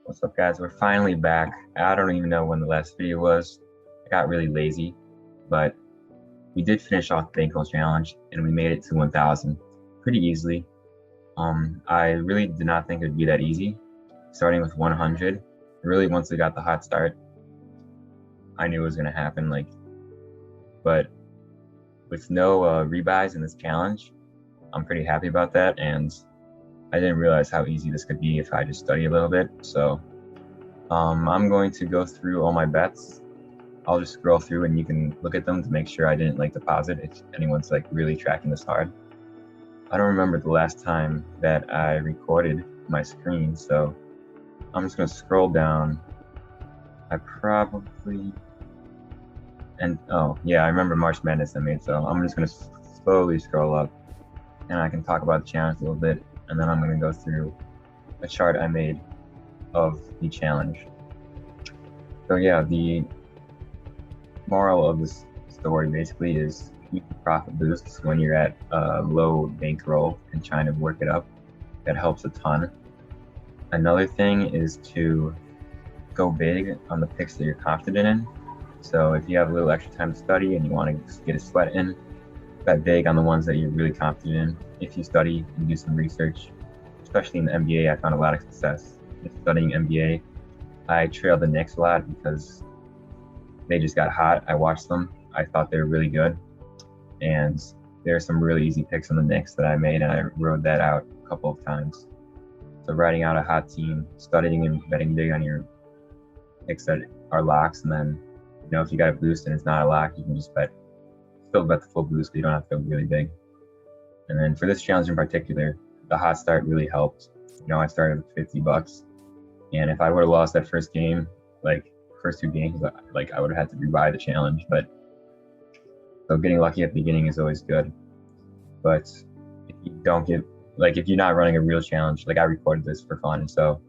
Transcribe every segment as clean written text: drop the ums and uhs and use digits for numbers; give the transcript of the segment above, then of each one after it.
What's up, guys? We're finally back. I don't even know when the last video was. I got really lazy, but we did finish off the Bankroll challenge and we made it to 1,000 pretty easily. I really did not think it would be that easy. Starting with 100, really once we got the hot start, I knew it was gonna happen. But with no rebuys in this challenge, I'm pretty happy about that, and I didn't realize how easy this could be if I just study a little bit. So I'm going to go through all my bets. I'll just scroll through and you can look at them to make sure I didn't deposit if anyone's really tracking this hard. I don't remember the last time that I recorded my screen, so I'm just going to scroll down. Oh yeah, I remember March Madness I made, so I'm just going to slowly scroll up and I can talk about the challenge a little bit, and then I'm going to go through a chart I made of the challenge. So yeah, the moral of this story basically is keep profit boosts when you're at low bankroll and trying to work it up. That helps a ton. Another thing is to go big on the picks that you're confident in. So if you have a little extra time to study and you want to get a sweat in, bet big on the ones that you're really confident in. If you study and do some research, especially in the NBA, I found a lot of success in studying NBA. I trailed the Knicks a lot because they just got hot. I watched them. I thought they were really good. And there are some really easy picks on the Knicks that I made, and I rode that out a couple of times. So riding out a hot team, studying and betting big on your picks that are locks, and then if you got a boost and it's not a lock, you can just still bet the full boost, but you don't have to go really big. And then for this challenge in particular, the hot start really helped. I started with $50, and if I would have lost that first game, first two games, I would have had to rebuy the challenge. But so getting lucky at the beginning is always good. But if you don't if you're not running a real challenge, I recorded this for fun, and so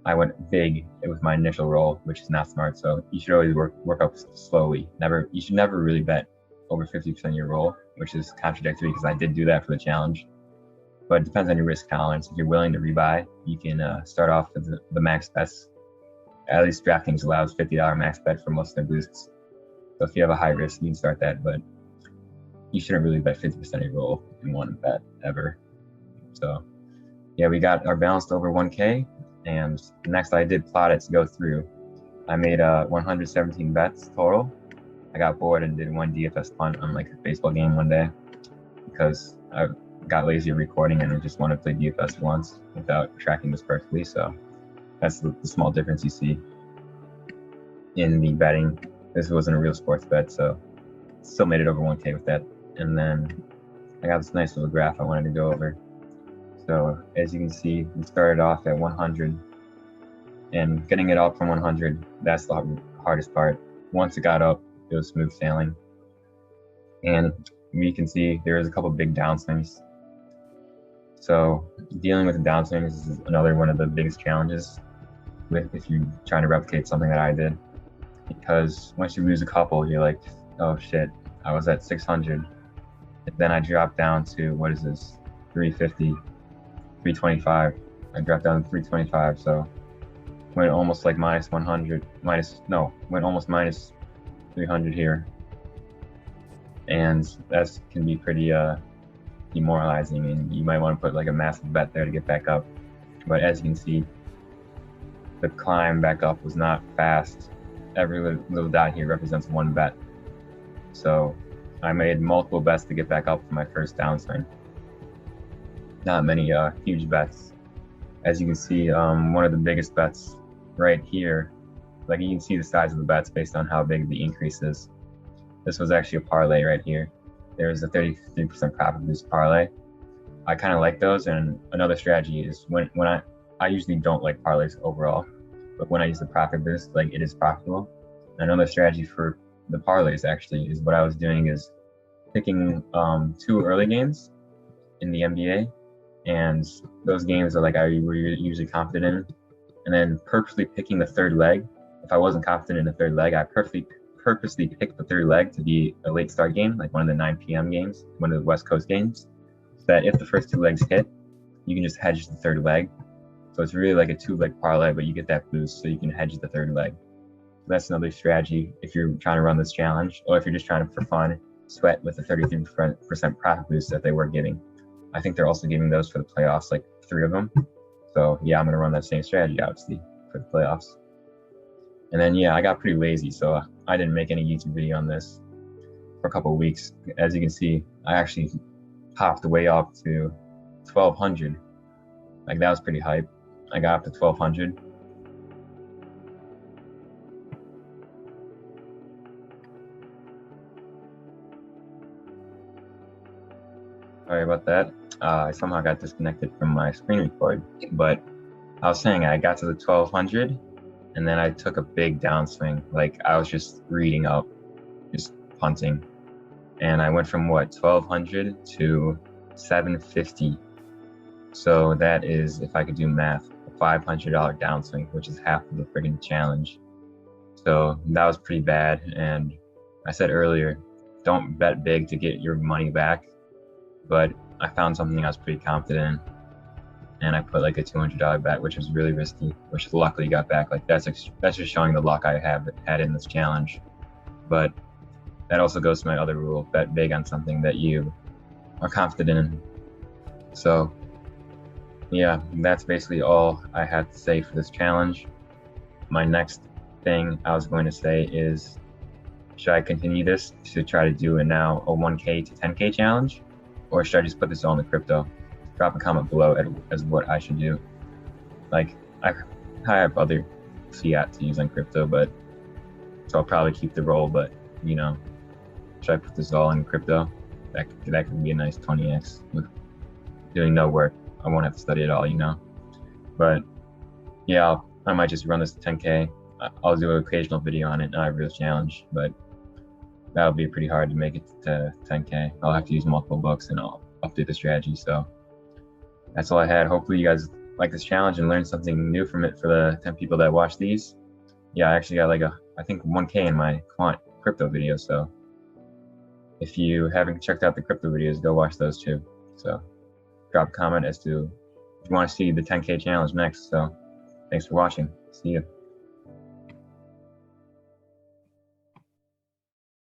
I went big with my initial roll, which is not smart. So you should always work up slowly. You should never really bet over 50% of your roll, which is contradictory because I did do that for the challenge. But it depends on your risk tolerance. If you're willing to rebuy, you can start off with the max bets. At least DraftKings allows $50 max bet for most of their boosts. So if you have a high risk, you can start that, but you shouldn't really bet 50% of your roll in one bet ever. So yeah, we got our balanced over 1K, and next I did plot it to go through. I made 117 bets total. I got bored and did one DFS punt on a baseball game one day because I got lazy at recording and I just wanted to play DFS once without tracking this perfectly. So that's the small difference you see in the betting. This wasn't a real sports bet, so still made it over 1K with that. And then I got this nice little graph I wanted to go over. So as you can see, we started off at 100, and getting it up from 100, that's the hardest part. Once it got up, it was smooth sailing. And we can see there is a couple big downswings. So dealing with the downswings is another one of the biggest challenges if you're trying to replicate something that I did. Because once you lose a couple, you're like, oh shit, I was at 600. And then I dropped down to, what is this, 350, 325. I dropped down to 325, so went almost minus 100, went almost minus 300 here. And that can be pretty demoralizing, and you might want to put a massive bet there to get back up. But as you can see, the climb back up was not fast. Every little dot here represents one bet. So I made multiple bets to get back up for my first downswing. Not many huge bets. As you can see, one of the biggest bets right here, you can see the size of the bets based on how big the increase is. This was actually a parlay right here. There's a 33% profit boost parlay. I kind of like those, and another strategy is when I usually don't like parlays overall, but when I use the profit boost, it is profitable. Another strategy for the parlays actually is what I was doing is picking 2 early games in the NBA, and those games are I were usually confident in, and then purposely picking the third leg. If I wasn't confident in the third leg, I purposely picked the third leg to be a late start game, one of the 9 p.m. games, one of the West Coast games, so that if the first 2 legs hit, you can just hedge the third leg So it's really like a 2-leg parlay, but you get that boost so you can hedge the third leg. So that's another strategy if you're trying to run this challenge, or if you're just trying to, for fun, sweat with the 33% profit boost that they were giving. I think they're also giving those for the playoffs, like 3 of them. So yeah, I'm gonna run that same strategy, obviously, for the playoffs. And then yeah, I got pretty lazy, so I didn't make any YouTube video on this for a couple of weeks. As you can see, I actually popped way up to 1200. Like, that was pretty hype. I got up to 1200. Sorry about that. I somehow got disconnected from my screen record, but I was saying I got to the 1200 and then I took a big downswing. Like, I was just reading up, just punting. And I went from what, 1200 to 750. So that is, if I could do math, a $500 downswing, which is half of the friggin' challenge. So that was pretty bad. And I said earlier, don't bet big to get your money back. But I found something I was pretty confident in, and I put like a $200 bet, which was really risky, which luckily got back. Like, that's just showing the luck I have had in this challenge. But that also goes to my other rule: bet big on something that you are confident in. So yeah, that's basically all I had to say for this challenge. My next thing I was going to say is, should I continue this to try to do a 1K to 10K challenge, or should I just put this all in the crypto? Drop a comment below as what I should do. Like, I have other fiat to use on crypto, so I'll probably keep the roll, but you know, should I put this all in crypto? That could be a nice 20x with doing no work. I won't have to study at all, you know. But yeah, I might just run this to 10K. I'll do an occasional video on it, not a real challenge, but that'll be pretty hard to make it to 10K. I'll have to use multiple books and I'll update the strategy. So that's all I had. Hopefully you guys like this challenge and learned something new from it for the 10 people that watch these. Yeah, I actually got like I think 1K in my crypto video. So if you haven't checked out the crypto videos, go watch those too. So drop a comment as to if you want to see the 10K challenge next. So thanks for watching. See you.